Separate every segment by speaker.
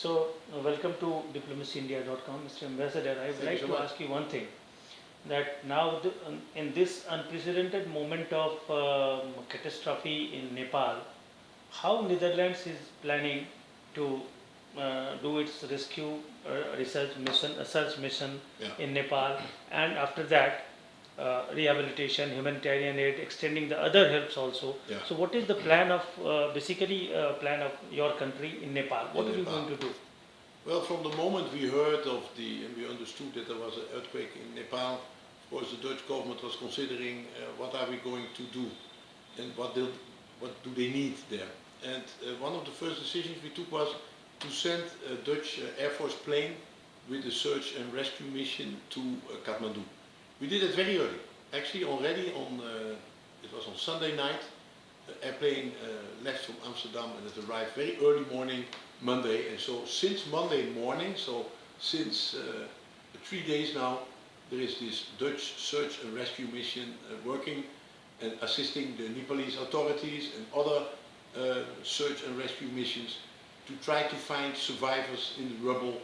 Speaker 1: Welcome to diplomacyindia.com, Mr. Ambassador. I would
Speaker 2: Thank you
Speaker 1: like
Speaker 2: so
Speaker 1: to
Speaker 2: much.
Speaker 1: ask you one thing, that now in this unprecedented moment of catastrophe in Nepal, how Netherlands is planning to do its rescue search mission
Speaker 2: Yeah.
Speaker 1: in Nepal, and after that, rehabilitation, humanitarian aid, extending the other helps also.
Speaker 2: Yeah.
Speaker 1: So, what is the plan of plan of your country in Nepal? What
Speaker 2: In
Speaker 1: are you
Speaker 2: Nepal.
Speaker 1: going to do?
Speaker 2: Well, from the moment we heard of and we understood that there was an earthquake in Nepal, of course the Dutch government was considering what are we going to do and what do they need there. And one of the first decisions we took was to send a Dutch Air Force plane with a search and rescue mission to Kathmandu. We did it very early. Actually already it was on Sunday night. The airplane left from Amsterdam and it arrived very early morning Monday. And so since Monday morning, so since 3 days now, there is this Dutch search and rescue mission working and assisting the Nepalese authorities and other search and rescue missions to try to find survivors in the rubble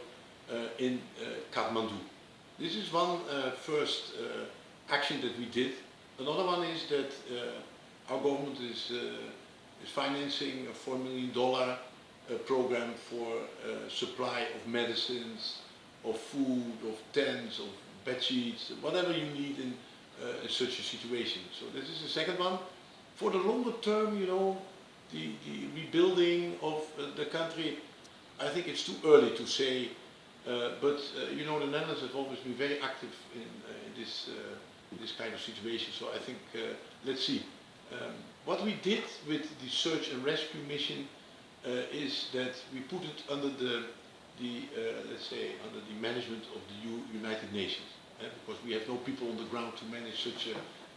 Speaker 2: in Kathmandu. This is one first action that we did. Another one is that our government is financing a $4 million program for supply of medicines, of food, of tents, of bed sheets, whatever you need in such a situation. So this is the second one. For the longer term, you know, the rebuilding of the country, I think it's too early to say, but you know, the Netherlands have always been very active in this kind of situation. So I think let's see. What we did with the search and rescue mission is that we put it under let's say under the management of the United Nations, because we have no people on the ground to manage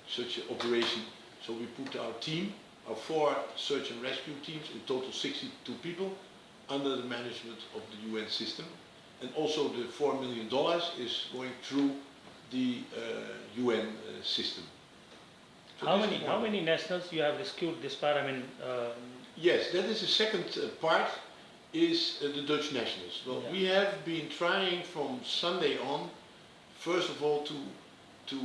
Speaker 2: such an operation. So we put our team, our 4 search and rescue teams, in total 62 people, under the management of the UN system. And also the $4 million is going through the UN system. So
Speaker 1: How many nationals you have rescued this far? I mean,
Speaker 2: yes, that is the second part, is the Dutch nationals. Well,
Speaker 1: yeah.
Speaker 2: we have been trying from Sunday on, first of all, to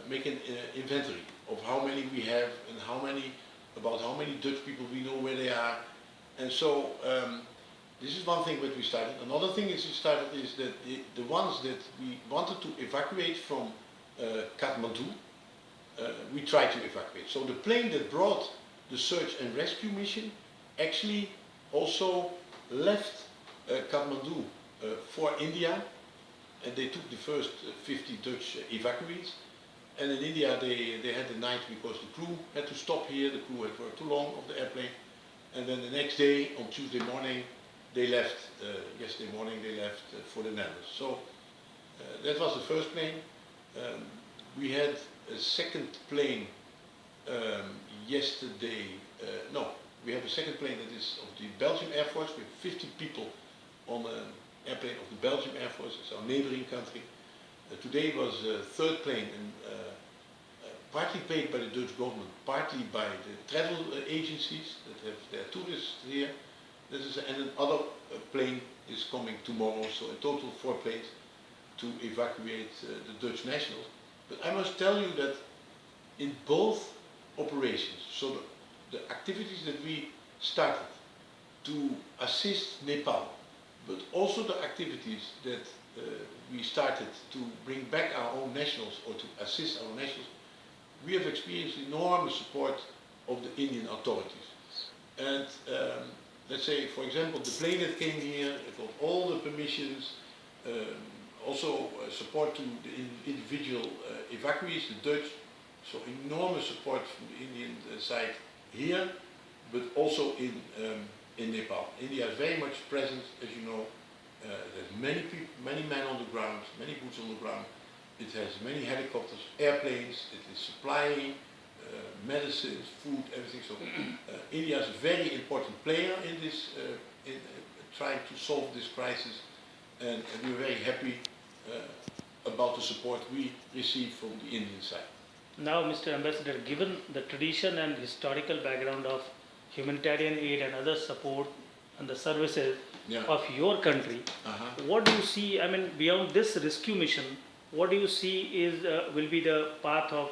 Speaker 2: make an inventory of how many we have and about how many Dutch people we know where they are. And so this is one thing that we started. Another thing is that the ones that we wanted to evacuate from Kathmandu, we tried to evacuate. So the plane that brought the search and rescue mission actually also left Kathmandu for India, and they took the first 50 Dutch evacuees. And in India they had the night because the crew had to stop here, the crew had worked too long of the airplane. And then the next day, on Tuesday morning, they left, yesterday morning they left for the Netherlands. So that was the first plane. We had a second plane yesterday, we have a second plane that is of the Belgian Air Force. We have 50 people on an airplane of the Belgian Air Force, it's our neighboring country. Today was a third plane, and partly paid by the Dutch government, partly by the travel agencies that have their tourists here. And another plane is coming tomorrow, so in total 4 planes to evacuate the Dutch nationals. But I must tell you that in both operations, so the activities that we started to assist Nepal, but also the activities that we started to bring back our own nationals or to assist our nationals, we have experienced enormous support of the Indian authorities. And let's say, for example, the plane that came here, it got all the permissions, also support to the individual evacuees, the Dutch, so enormous support from the Indian side here, but also in Nepal. India is very much present, as you know. There's many people, many men on the ground, many boots on the ground. It has many helicopters, airplanes, it is supplying medicines, food, everything. So India is a very important player in this, in trying to solve this crisis, and we're very happy about the support we receive from the Indian side.
Speaker 1: now, Mr. Ambassador, given the tradition and historical background of humanitarian aid and other support and the services,
Speaker 2: Yeah.
Speaker 1: of your country. What do you see? I mean, beyond this rescue mission, what do you see is will be the path of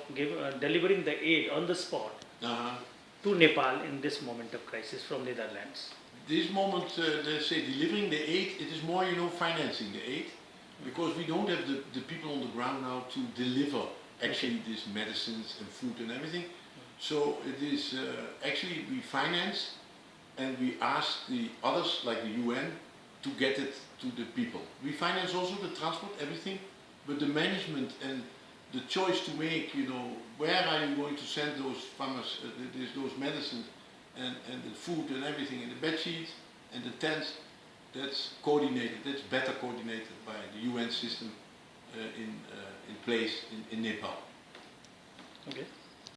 Speaker 1: delivering the aid on the spot to Nepal in this moment of crisis from Netherlands?
Speaker 2: This moment, let's say delivering the aid, it is more, financing the aid, because we don't have the people on the ground now to deliver actually these medicines and food and everything. So it is actually we finance and we ask the others like the UN to get it to the people. We finance also the transport, everything, but the management and the choice to make, where are you going to send those farmers, those medicines and the food and everything, and the bed sheets and the tents, that's coordinated, that's better coordinated by the UN system in place in Nepal.
Speaker 1: Okay.